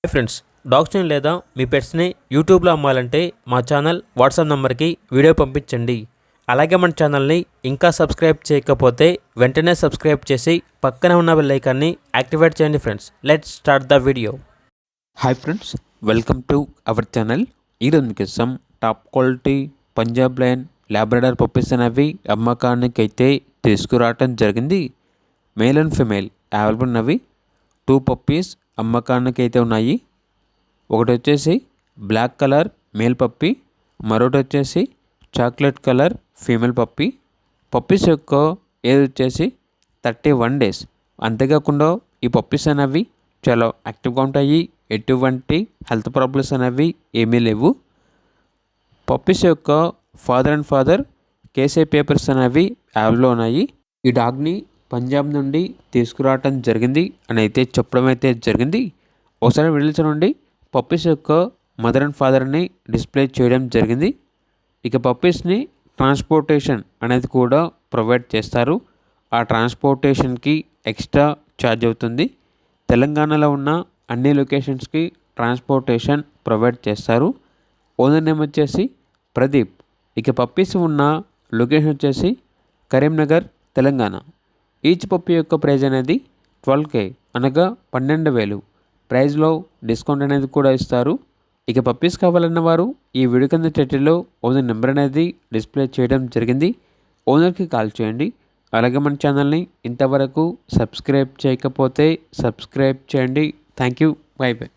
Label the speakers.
Speaker 1: Hi friends, డాగ్స్ని లేదా మీ పెట్స్ని యూట్యూబ్లో అమ్మాలంటే మా ఛానల్ వాట్సాప్ నెంబర్కి వీడియో పంపించండి. అలాగే మన ఛానల్ని ఇంకా సబ్స్క్రైబ్ చేయకపోతే వెంటనే సబ్స్క్రైబ్ చేసి పక్కనే ఉన్న బెల్ ఐకాన్ని యాక్టివేట్ చేయండి. Friends, let's start the video.
Speaker 2: Hi friends, welcome to our channel. ఈరోజు మీకోసం top quality Punjab line Labrador puppies అనేవి అమ్మకానికి అయితే తీసుకురావటం జరిగింది. మేల్ అండ్ ఫిమేల్ అవైలబుల్ ఉన్నవి 2 పప్పీస్ అమ్మకానికి అయితే ఉన్నాయి. ఒకటి వచ్చేసి బ్లాక్ కలర్ మేల్ పప్పీ, మరొకటి వచ్చేసి chocolate colour female puppy. Puppies యొక్క ఏజ్ వచ్చేసి 31 డేస్. అంతేకాకుండా ఈ పప్పీస్ అనేవి చాలా యాక్టివ్గా ఉంటాయి. ఎటువంటి హెల్త్ ప్రాబ్లమ్స్ అనేవి ఏమీ లేవు. పప్పీస్ యొక్క ఫాదర్ కేసీ పేపర్స్ అనేవి అవైలబుల్లో ఉన్నాయి. ఈ డాగ్ని పంజాబ్ నుండి తీసుకురావటం జరిగింది అని అయితే చెప్పడం అయితే జరిగింది. ఒకసారి వీడియోస్ నుండి పప్పీస్ యొక్క మదర్ అండ్ ఫాదర్ని డిస్ప్లే చేయడం జరిగింది. ఇక పప్పీస్ని ట్రాన్స్పోర్టేషన్ అనేది కూడా ప్రొవైడ్ చేస్తారు. ఆ ట్రాన్స్పోర్టేషన్కి ఎక్స్ట్రా ఛార్జ్ అవుతుంది. తెలంగాణలో ఉన్న అన్ని లొకేషన్స్కి ట్రాన్స్పోర్టేషన్ ప్రొవైడ్ చేస్తారు. ఓనర్ నేమ్ వచ్చేసి ప్రదీప్. ఇక పప్పీస్ ఉన్న లొకేషన్ వచ్చేసి కరీంనగర్, తెలంగాణ. ఈచ్ పప్పీ యొక్క ప్రైజ్ అనేది 12K అనగా 12,000. ప్రైజ్లో డిస్కౌంట్ అనేది కూడా ఇస్తారు. ఇక పప్పీస్ కావాలన్న వారు ఈ వీడియో కింద టైటిల్లో ఓనర్ నెంబర్ అనేది డిస్ప్లే చేయడం జరిగింది. ఓనర్కి కాల్ చేయండి. అలాగే మన ఛానల్ని ఇంతవరకు సబ్స్క్రైబ్ చేయకపోతే సబ్స్క్రైబ్ చేయండి. Thank you. By by.